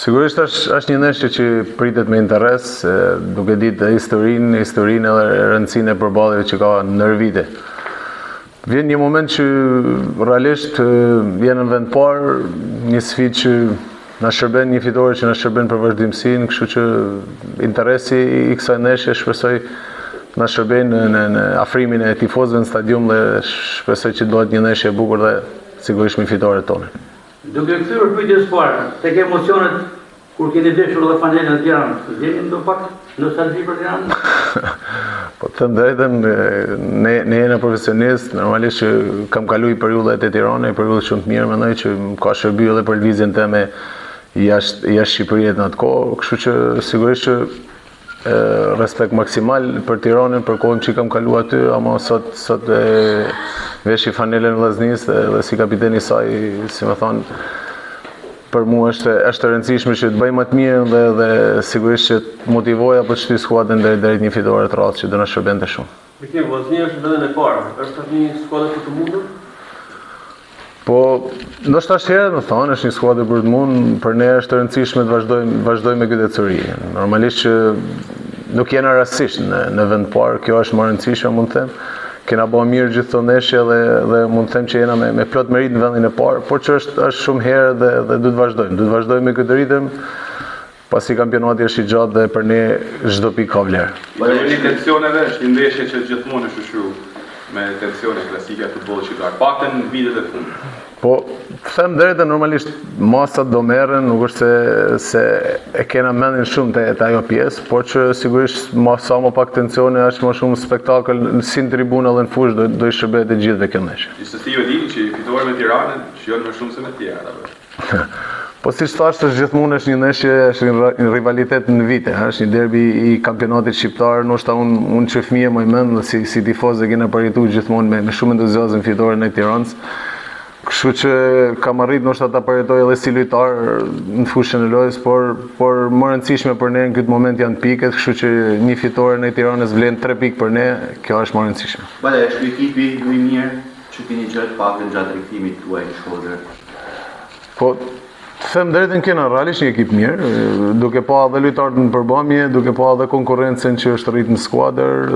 Sigurisht është një ndeshje që pritet me interes, duke ditë historinë edhe rëndësinë e përballjeve që ka ndër vite. Vjen një moment që realisht vjen në vend parë, një sfidë që na shërben, një fitore që na shërben për vazhdimsinë, kështu që interesi i kësaj ndeshje shpresoj na shërben në afrimin e tifozëve në stadium dhe shpresoj që dohet një ndeshje e bukur dhe sigurisht me fitoret tonë. Duke kthyer pyetjes parë, tek emocionet kur keni veshur dhe fanelën e Tiranës, jeni ndo pak nostalgji për Tiranën? Po të them drejtën, ne jena profesionist, normalisht që kam kaluar periudhat e Tiranës, periudha shumë të mirë, mendoj që ka shërbyer edhe për lëvizjen time jashtë Shqipërisë në atë kohë, kështu që sigurisht që respekt maksimal për Tiranën, për kohën që kam kaluar aty, ama sot veshi fanelën vllaznisë dhe si kapiteni i saj, si më thon, për mua është e rëndësishme që të bëjmë më të mirë dhe sigurisht që të motivoja për të shtyr skuadrën deri një fitore të rrallë që do na shërbente shumë. Bekim, Vllaznia është vendin e parë. Është një skuadër të mundur? Po, ndoshta është herë, më thonë, është një skuadër për të mundur, për ne është e rëndësishme të vazhdojmë me këtë ecuri. Normalisht që nuk jena rastësisht në vend parë, kjo është më e rëndësishme, mund të them. Kena bërë mirë gjithë të ndeshje dhe mund të them që jena me plot merit në vendin e parë, por që është shumë herë dhe du të vazhdojmë. Du të vazhdojmë me këtë ritëm, pasi kampionati është i gjatë dhe për ne çdo pikë ka vlerë. Një tensioneve është një ndeshje që gjithmonë është shoqëruar me tensione klasike të futbollit shqiptar, paktën në vitet e fundit. Po, them drejtën, normalisht masat do merren, nuk është se e kena mendin shumë te ajo pjesë, por që sigurisht sa më pak tensione është më shumë spektakël si në tribunë edhe në fushë do i shërbehet të gjithëve kjo ndeshje. Gjithsesi e dini që fitore me Tiranën shijon më shumë se me tjera. Po si thashë, gjithmonë është një ndeshje, është një rivalitet në vite, është një derbi i kampionatit shqiptar, ndoshta unë që fëmijë më mend dhe si tifoz e kena përjetuar gjithmonë me shumë entuziazëm fitoren e Tiranës. Kështu që kam arrit ndoshta ta përjetoj edhe si lojtar në fushën e lojës, por më rëndësishme për ne në këtë moment janë piket, kështu që një fitore në Tiranës vlen 3 pikë për ne, kjo është më rëndësishme. Bale, është ekipi më i mirë që keni gjatë pakën gjatë rikthimit tuaj në Shkodër? Po, them drejtën, kena realisht një ekip mirë, duke pa edhe lojtarët në përbamje, duke pa edhe konkurrencën që është rritë në skuadër,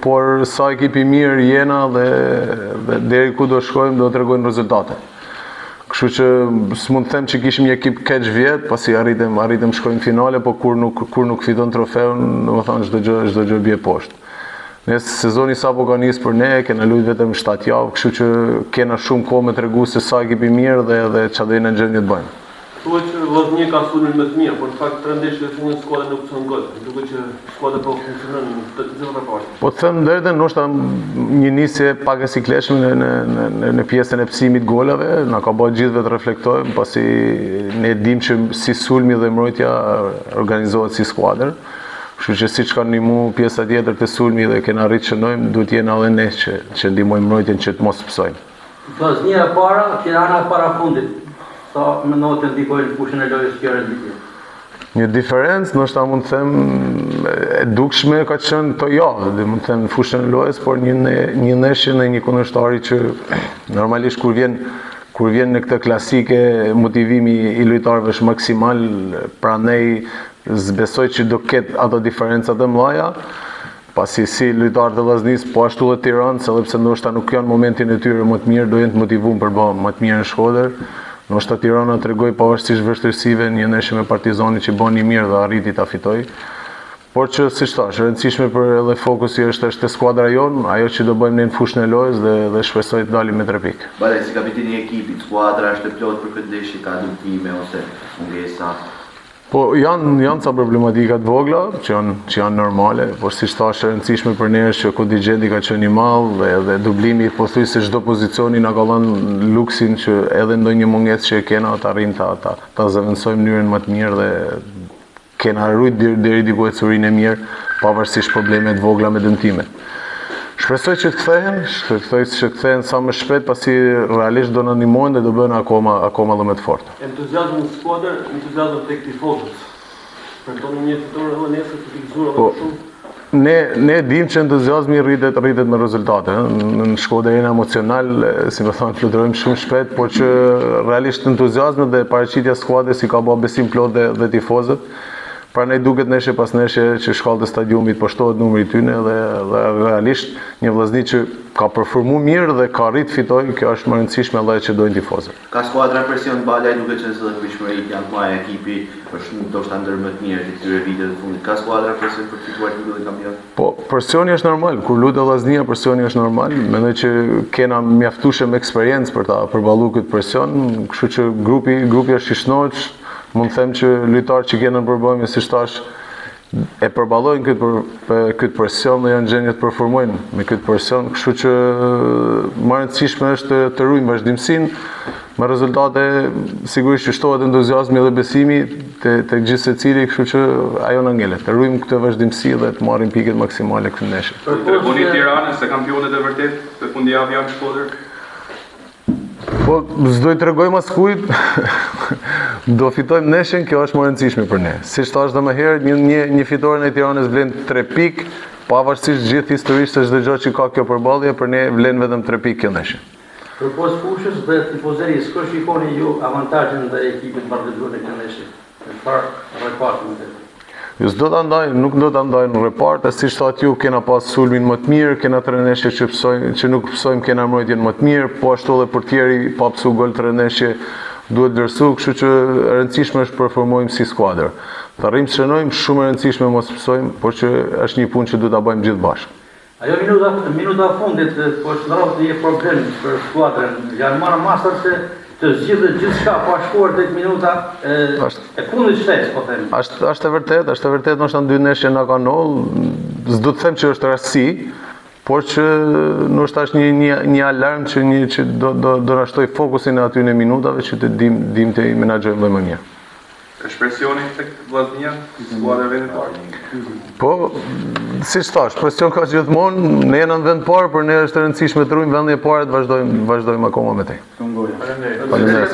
por sa ekip i mirë jena dhe deri ku do shkojmë do t'rregojnë rezultate. Kështu që s'mund të them që kishim një ekip keq vjet, pasi arritëm shkojmë në finale, po kur nuk fiton trofeun, domethënë çdo gjë bie poshtë. Ne sezoni sapo ka nisë për ne, kena luajtur vetëm 7 javë, kështu që kena shumë kohë me tregu se sa ekip i mirë dhe çfarë do në gjendje të bëjmë. Thuhet që Vllaznia ka sulmin më të mirë, por në fakt 3 ndeshje të fundit skuadra nuk funksionon gol. Duket që skuadra po funksionon të gjitha partë. Po të them drejtën, ndoshta një nisje pak e sikletshme në pjesën e psimit golave, na ka bërë gjithëve të reflektojmë, pasi ne dimë që si sulmi dhe mbrojtja organizohet si skuadër. Kështu që siç ka ndihmuar pjesa tjetër të sulmi dhe kena arritë shënojmë, duhet jena edhe ne që ndihmojmë mbrojtjen që të mos psojmë. Vllaznia para, Tirana para fundit. Sa mendoj të ndikojnë fushën e lojës kjo renditje? Një diferencë, ndoshta mund të them e dukshme ka qenë to mund të them në fushën e lojës, por një ndeshje në një kundërshtari që normalisht kur vjen në këtë klasike motivimi i lojtarëve është maksimal, prandaj besoj që do ketë ato diferencat e mëdha. Pasi si lojtarët e Vllaznisë, po ashtu edhe Tiranës, edhe pse ndoshta nuk janë momentin e tyre më të mirë, do jenë të motivuar për bë më të mirë në Shkodër. Ndoshta Tirana tregoi pavarësisht vështirësive një ndeshje me Partizanin që bën një mirë dhe arriti ta fitoj. Por që siç thash, rëndësishme për edhe fokusi është te skuadra jonë, ajo që do bëjmë ne në fushën e lojës dhe shpresoj të dalim me 3 pikë. Bale, si kapiteni i ekipit, skuadra është e plotë për këtë ndeshje, ka dëmtime ose mungesa? Po janë ca problematika të vogla që janë normale, por siç thash, e rëndësishme për ne është që kontingjenti ka qenë i madh dhe dublimi pothuajse çdo pozicioni na ka dhënë luksin që edhe ndonjë mungesë që kena ta arrijmë ta zëvendësojmë në mënyrën më të mirë dhe kena rrit deri diku ecurinë e mirë, pavarësisht problemeve të vogla me dëmtime. Shpresoj që të kthehen sa më shpejt, pasi realisht do na ndihmojnë dhe do bëhen akoma edhe më të fortë. Entuziazmi në skuadër, entuziazmi tek tifozët. Për tonë një fitore edhe nesër të fiksuar edhe shumë. ne dim që entuziazmi rritet me rezultate. Në Shkodër jena emocional, si më thonë, fluturojmë shumë shpejt, por që realisht entuziazmi dhe paraqitja skuadrës i ka bërë besim plot dhe tifozët. Pra ne duket neshe pas neshe që shkallët e stadiumit poshtohet numri tyne dhe realisht një vllazni që ka performu mirë dhe ka rrit fitoj, kjo është më rëndësishme edhe që dojnë tifozët. Ka skuadra presion balaj duke që nëse dhe kërishmërit janë të maja ekipi është ndoshta ndër më të mirë të këtyre viteve të fundit. Ka skuadra presion për fituar titullin dhe kampion? Po, presioni është normal. Kur lutet vllaznia, presioni është normal. Mendoj që kena mjaftueshëm eksperiencë për ta përballuar këtë presion, kështu që grupi është i shnoq. Mund të them që lojtarët që kanë në përbërje, si thash, e përballojnë këtë presion dhe janë gjendje të performojnë me këtë presion, kështu që më rëndësishme është të ruajmë vazhdimsinë me rezultate, sigurisht që shtohet entuziazmi dhe besimi tek gjithë secili, kështu që ajo na ngelet. Të ruajmë këtë vazhdimsi dhe të marrim pikët maksimale këtë ndeshje. Treboni Tiranës se kampionët e vërtet të fundjavë janë Shkodër. Po, s'do i tregoj mas kujt, do fitojmë ndeshjen, kjo është më e rëndësishme për ne. Siç thash edhe më herë, një fitore në Tiranës vlen 3 pikë, pavarësisht gjithë historisht se çdo gjë që ka kjo përballje, për ne vlen vetëm 3 pikë kjo ndeshje. Përpos fushës dhe tifozerisë, kë shikoni ju avantazhin ndaj ekipit bardhëzuar në këtë ndeshje? Çfarë reparti më tepër? Nuk do ta ndaj në reparte, siç thatë ju, kena pas sulmin më të mirë, kena 3 ndeshje që nuk pësojmë, kena mbrojtjen më të mirë, po ashtu edhe portieri pa psu gol 3 ndeshje duhet vlerësu, kështu që e rëndësishme është performojmë si skuadër. Të arrijmë të shënojmë, shumë e rëndësishme mos pësojmë, por që është një punë që duhet ta bëjmë gjithë bashkë. Ajo minuta fundit, po është ndrohet një problem për skuadrën. Janë marrë masat se të zgjidhet gjithçka pa shkuar tek minuta e fundit shtesë, po them. Është e vërtet, ndoshta 2 ndeshje na kanë noll, s'do të them që është rastësi, por që ndoshta është një alarm që do na shtoj fokusin aty në minutave që të dim të menaxhojmë më mirë. Është presioni tek vllaznia, skuadra venditare. Po, siç thash, presion ka gjithmonë, ne jena në vend parë, por ne është e rëndësishme të ruajmë vendin e parë dhe vazhdojmë akoma me te. Faleminderit. Faleminderit.